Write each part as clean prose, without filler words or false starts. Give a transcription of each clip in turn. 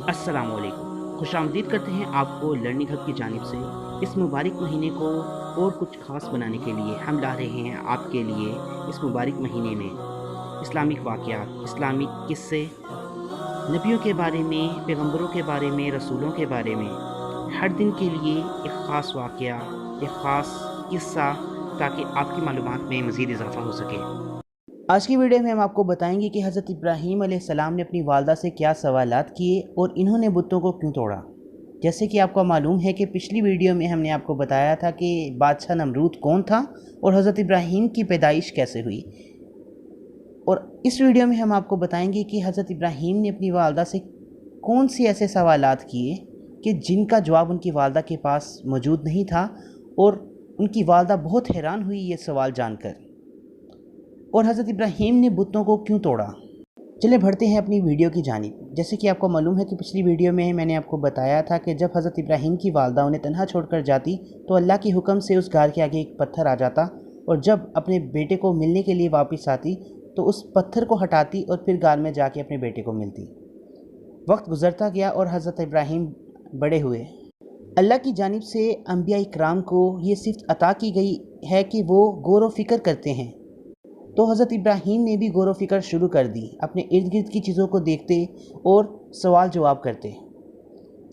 अस्सलाम वालेकुम। खुश आमदीद करते हैं आपको लर्निंग हब की जानिब से। इस मुबारक महीने को और कुछ ख़ास बनाने के लिए हम ला रहे हैं आपके लिए इस मुबारक महीने में इस्लामिक वाक़यात, इस्लामिक किस्से, नबियों के बारे में, पैगंबरों के बारे में, रसूलों के बारे में, हर दिन के लिए एक ख़ास वाक़या, एक ख़ास किस्सा, ताकि आपकी मालूमात में मज़ीद इजाफ़ा हो सके। आज की वीडियो में हम आपको बताएंगे कि हज़रत इब्राहीम अलैहिस्सलाम ने अपनी वालदा से क्या सवालात किए और इन्होंने बुतों को क्यों तोड़ा। जैसे कि आपको मालूम है कि पिछली वीडियो में हमने आपको बताया था कि बादशाह नमरूद कौन था और हज़रत इब्राहीम की पैदाइश कैसे हुई। और इस वीडियो में हम आपको बताएंगे कि हज़रत इब्राहीम ने अपनी वालदा से कौन से ऐसे सवालात किए कि जिनका जवाब उनकी वालदा के पास मौजूद नहीं था, और उनकी वालदा बहुत हैरान हुई ये सवाल जानकर। और हज़रत इब्राहीम ने बुतों को क्यों तोड़ा। चले बढ़ते हैं अपनी वीडियो की जानिब। जैसे कि आपको मालूम है कि पिछली वीडियो में मैंने आपको बताया था कि जब हज़रत इब्राहीम की वालदा उन्हें तन्हा छोड़कर जाती तो अल्लाह के हुक्म से उस गार के आगे एक पत्थर आ जाता, और जब अपने बेटे को मिलने के लिए वापस आती तो उस पत्थर को हटाती और फिर गार में जाके अपने बेटे को मिलती। वक्त गुजरता गया और हज़रत इब्राहीम बड़े हुए। अल्लाह की जानिब से अंबिया इकराम को ये सिफ़त अता की गई है कि वो गौर व फिक्र करते हैं। तो हज़रत इब्राहीम ने भी गौर व फिक्र शुरू कर दी, अपने इर्द गिर्द की चीज़ों को देखते और सवाल जवाब करते।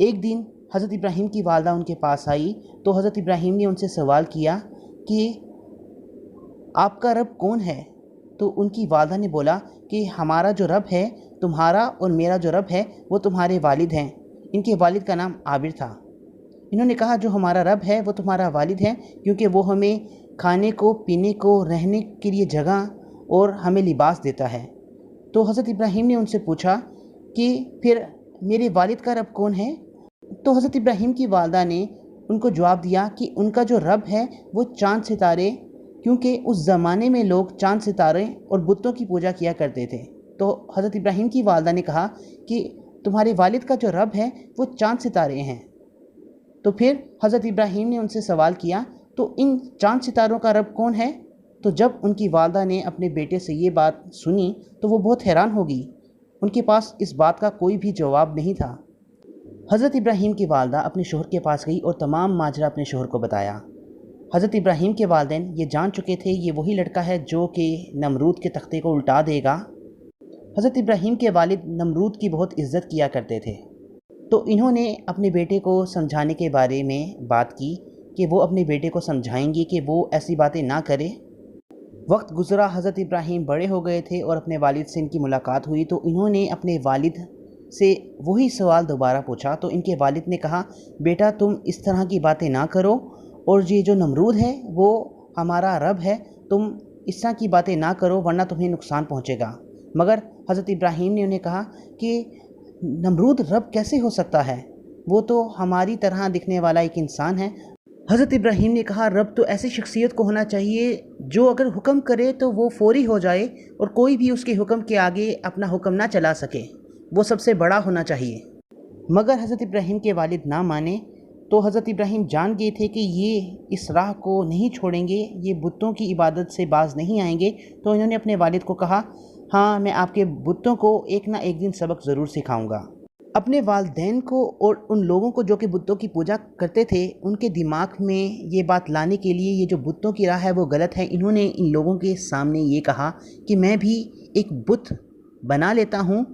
एक दिन हज़रत इब्राहीम की वालदा उनके पास आई तो हज़रत इब्राहीम ने उनसे सवाल किया कि आपका रब कौन है। तो उनकी वालदा ने बोला कि हमारा जो रब है तुम्हारा, और मेरा जो रब है वो तुम्हारे वालिद हैं। इनके वालिद का नाम आबिर था। इन्होंने कहा जो हमारा रब है वो तुम्हारा वालिद है, क्योंकि वो हमें खाने को, पीने को, रहने के लिए जगह और हमें लिबास देता है। तो हज़रत इब्राहीम ने उनसे पूछा कि फिर मेरे वालिद का रब कौन है। तो हज़रत इब्राहीम की वालदा ने उनको जवाब दिया कि उनका जो रब है वो चाँद सितारे, क्योंकि उस ज़माने में लोग चाँद सितारे और बुतों की पूजा किया करते थे। तो हज़रत इब्राहीम की वालदा ने कहा कि तुम्हारे वालिद का जो रब है वो चाँद सितारे हैं। तो फिर हज़रत इब्राहीम ने उनसे सवाल किया तो इन चाँद सितारों का रब कौन है। तो जब उनकी वालदा ने अपने बेटे से ये बात सुनी तो वो बहुत हैरान हो गई। उनके पास इस बात का कोई भी जवाब नहीं था। हज़रत इब्राहीम की वालदा अपने शोहर के पास गई और तमाम माजरा अपने शोहर को बताया। हज़रत इब्राहीम के वालिदैन ये जान चुके थे ये वही लड़का है जो कि नमरूद के तख्ते को उल्टा देगा। हज़रत इब्राहीम के वालिद नमरूद की बहुत इज़्ज़त किया करते थे, तो इन्होंने अपने बेटे को समझाने के बारे में बात की कि वो अपने बेटे को समझाएंगे कि वो ऐसी बातें ना करे। वक्त गुज़रा, हज़रत इब्राहीम बड़े हो गए थे और अपने वालिद से इनकी मुलाकात हुई तो इन्होंने अपने वालिद से वही सवाल दोबारा पूछा। तो इनके वालिद ने कहा बेटा तुम इस तरह की बातें ना करो, और ये जो नमरूद है वो हमारा रब है, तुम इस तरह की बातें ना करो वरना तुम्हें नुकसान पहुँचेगा। मगर हज़रत इब्राहीम ने उन्हें कहा कि नमरूद रब कैसे हो सकता है, वो तो हमारी तरह दिखने वाला एक इंसान है। हज़रत इब्राहीम ने कहा रब तो ऐसी शख्सियत को होना चाहिए जो अगर हुक्म करे तो वो फौरी हो जाए और कोई भी उसके हुक्म के आगे अपना हुक्म ना चला सके, वो सबसे बड़ा होना चाहिए। मगर हज़रत इब्राहीम के वालिद ना माने, तो हज़रत इब्राहीम जान गए थे कि ये इस राह को नहीं छोड़ेंगे, ये बुतों की इबादत से बाज नहीं आएंगे। तो इन्होंने अपने वालिद को कहा हाँ मैं आपके बुतों को एक ना एक दिन सबक ज़रूर सिखाऊंगा। अपने वालिदैन को और उन लोगों को जो कि बुतों की पूजा करते थे उनके दिमाग में ये बात लाने के लिए ये जो बुतों की राह है वो गलत है, इन्होंने इन लोगों के सामने ये कहा कि मैं भी एक बुत बना लेता हूँ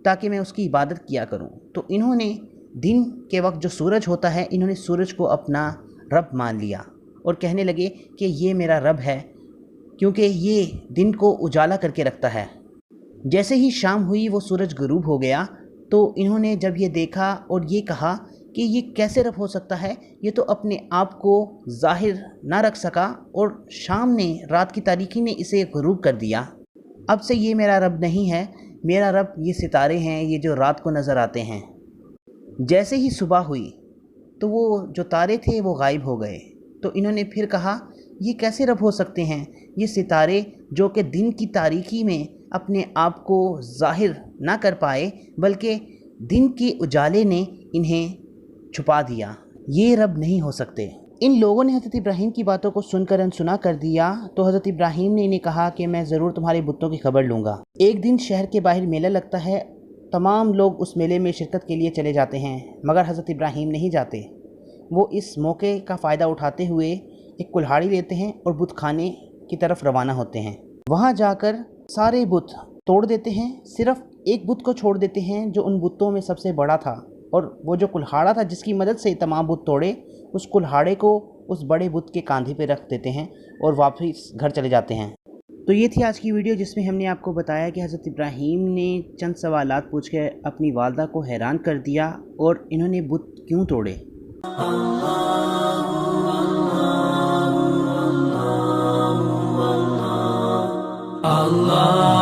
ताकि मैं उसकी इबादत किया करूँ। तो इन्होंने दिन के वक्त जो सूरज होता है, इन्होंने सूरज को अपना रब मान लिया और कहने लगे कि ये मेरा रब है क्योंकि ये दिन को उजाला करके रखता है। जैसे ही शाम हुई वो सूरज गुरूब हो गया, तो इन्होंने जब ये देखा और ये कहा कि ये कैसे रब हो सकता है, ये तो अपने आप को ज़ाहिर ना रख सका और शाम ने, रात की तारीकी ने इसे गुरूब कर दिया। अब से ये मेरा रब नहीं है, मेरा रब ये सितारे हैं, ये जो रात को नज़र आते हैं। जैसे ही सुबह हुई तो वो जो तारे थे वो गायब हो गए। तो इन्होंने फिर कहा ये कैसे रब हो सकते हैं, ये सितारे जो कि दिन की तारीकी में अपने आप को ज़ाहिर ना कर पाए बल्कि दिन के उजाले ने इन्हें छुपा दिया, ये रब नहीं हो सकते। इन लोगों ने हज़रत इब्राहीम की बातों को सुनकर अनसुना कर दिया। तो हज़रत इब्राहीम ने इन्हें कहा कि मैं ज़रूर तुम्हारे बुतों की खबर लूँगा। एक दिन शहर के बाहर मेला लगता है तमाम लोग उस मेले में शिरकत के लिए चले जाते हैं, मगर हज़रत इब्राहीम नहीं जाते। वो इस मौके का फ़ायदा उठाते हुए एक कुल्हाड़ी लेते हैं और बुत खाने की तरफ रवाना होते हैं। वहाँ जाकर सारे बुत तोड़ देते हैं, सिर्फ़ एक बुत को छोड़ देते हैं जो उन बुतों में सबसे बड़ा था, और वो जो कुल्हाड़ा था जिसकी मदद से तमाम बुत तोड़े, उस कुल्हाड़े को उस बड़े बुत के कांधे पे रख देते हैं और वापस घर चले जाते हैं। तो ये थी आज की वीडियो, जिसमें हमने आपको बताया कि हज़रत इब्राहीम ने चंद सवालात पूछ के अपनी वालदा को हैरान कर दिया और इन्होंने बुत क्यों तोड़े। Allah